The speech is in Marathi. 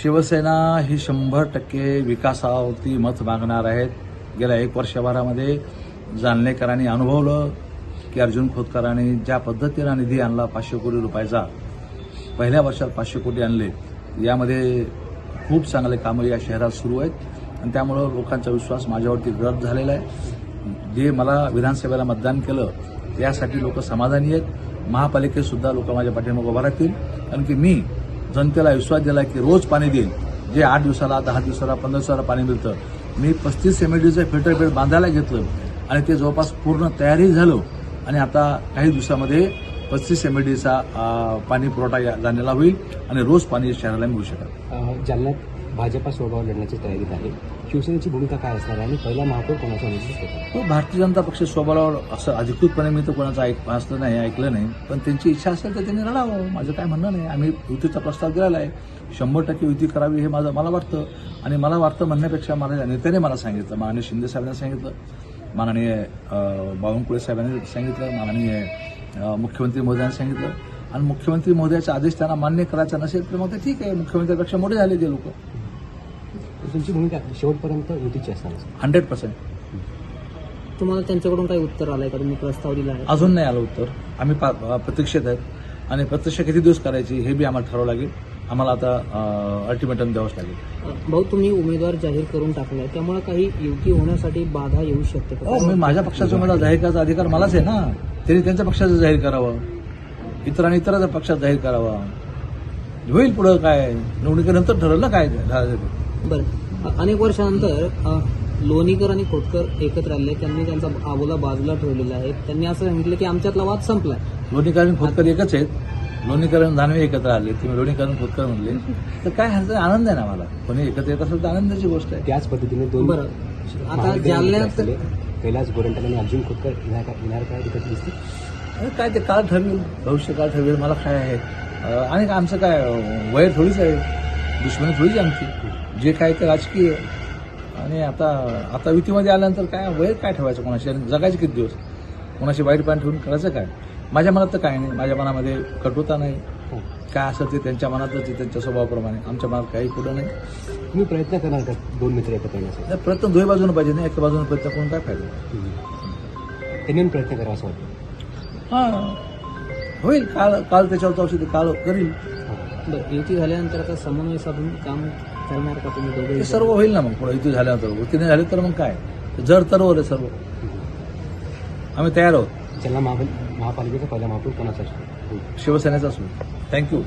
शिवसेना ही 100% विकासावरती मत मागणार आहेत. गेल्या 1 वर्षभरामध्ये जालनेकरांनी अनुभवलं की अर्जुन खोतकरांनी ज्या पद्धतीनं निधी आणला 500 कोटी रुपयाचा, पहिल्या वर्षात 500 कोटी आणले. यामध्ये खूप चांगले कामं या शहरात सुरू आहेत आणि त्यामुळं लोकांचा विश्वास माझ्यावरती गत झालेला आहे. जे मला विधानसभेला मतदान केलं त्यासाठी लोक समाधानी आहेत. महापालिकेतसुद्धा लोक माझ्या पाठीमागे उभा राहतील, कारण की मी जनतेला विश्वास दिला की रोज पाणी देईल. जे 8 दिवसाला, 10 दिवसाला, 15 दिवसाला पाणी मिळतं. मी 35 MLDचं फिल्टर बेड बांधायला घेतलं आणि ते जवळपास पूर्ण तयारी झालं आणि आता काही दिवसामध्ये 35 MLDचा पाणी पुरवठा जाणलेला होईल आणि रोज पाणी शहराला मिळू शकेल. जालन्यात भाजपा स्वभाव लढण्याची तयारीत आहे. शिवसेनेची भूमिका काय असणार आहे आणि पहिला महापौर कोणाचा निश्चित होता? तो भारतीय जनता पक्ष स्वबळावर असं अधिकृतपणे मी तर कोणाचं असलं नाही, ऐकलं नाही. पण त्यांची इच्छा असेल तर त्यांनी लढावं, माझं काय म्हणणं नाही. आम्ही युतीचा प्रस्ताव दिलेला आहे. 100% युती करावी हे मला वाटतं. आणि मला वाटतं म्हणण्यापेक्षा मला नेत्याने मला सांगितलं, माननीय शिंदे साहेबांनी सांगितलं, माननीय बावनकुळे साहेबांनी सांगितलं, माननीय मुख्यमंत्री महोदयांनी सांगितलं. आणि मुख्यमंत्री महोदयाचा आदेश त्यांना मान्य करायचा नसेल तर मग ते ठीक आहे, मुख्यमंत्र्यापेक्षा मोठे झाले ते लोक. तुमची भूमिका शेवटपर्यंत युतीची असणार? 100%. तुम्हाला त्यांच्याकडून काही उत्तर आलंय का? तुम्ही प्रस्ताव दिला आहे? अजून नाही आलं उत्तर. आम्ही प्रतीक्षेत आहेत आणि प्रत्यक्ष किती दिवस करायची हे बी आम्हाला ठरवावं लागेल. आम्हाला आता अल्टिमेटम द्यावंच लागेल. भाऊ, तुम्ही उमेदवार जाहीर करून टाकलाय, त्यामुळे काही युती होण्यासाठी बाधा येऊ शकते का? मी माझ्या पक्षाचा उमेदवार जाहीर करायचा अधिकार मलाच आहे ना. त्यांनी त्यांच्या पक्षाचं जाहीर करावं, इतरांनी इतरांच्या पक्षात जाहीर करावा. होईल पुढं काय, निवडणुकीनंतर ठरवलं काय झालं. बरं, अनेक वर्षानंतर लोणीकर आणि खोतकर एकत्र आले. त्यांनी त्यांचा आबोला बाजूला ठेवलेला आहे. त्यांनी असं सांगितलं की आमच्यातला वाद संपलाय. लोणीकर आणि खोतकर एकच आहेत. लोणीकर आणि दानवे एकत्र आले, तुम्ही लोणीकर आणि खोतकर म्हणले तर काय ह्याचा आनंद आहे ना. मला कोणी एकत्र येत असेल तर आनंदाची गोष्ट आहे. त्याच पद्धतीने दोन बरं, आता जालन्यात कैलास गोरंट्याल आणि अर्जुन खोतकर येणार काय तिकडे दिसते? काय ते काळ ठरवेल, भविष्य काळ ठरवेल. मला काय आहे आणि आमचं काय वय थोडीच आहे, दुश्मनी थोडीच आहे आमची. जे काय ते राजकीय आहे. आणि आता युतीमध्ये आल्यानंतर काय वय काय ठेवायचं कोणाशी, आणि जगायचे किती दिवस, कोणाशी वाईट पाणी ठेवून करायचं काय. माझ्या मनात तर काय नाही, माझ्या मनामध्ये कटुता नाही. काय असं ते त्यांच्या मनातच ते त्यांच्या स्वभावाप्रमाणे. आमच्या मनात काही पुढं नाही. तुम्ही प्रयत्न करणार का दोन मित्र एकत्र येण्यासाठी? प्रयत्न दोन्ही बाजूने पाहिजे नाही, एका बाजूने प्रयत्न करून काय फायदा. त्यांनी प्रयत्न करावा असं वाटतं? हां, होईल. काल त्याच्यावर औषधी काल करील. बरं, युती झाल्यानंतर आता समन्वय साधून काम करणार का तुम्ही दोघे? हे सर्व होईल ना. मग पुढे युती झाल्यानंतर युती नाही झाली तर मग काय, जर तरवर आहे सर्व. आम्ही तयार आहोत. ज्यांना महापालिकेचा पहिला महापौर कोणाचा असतो? शिवसेनेचा असू. थँक्यू.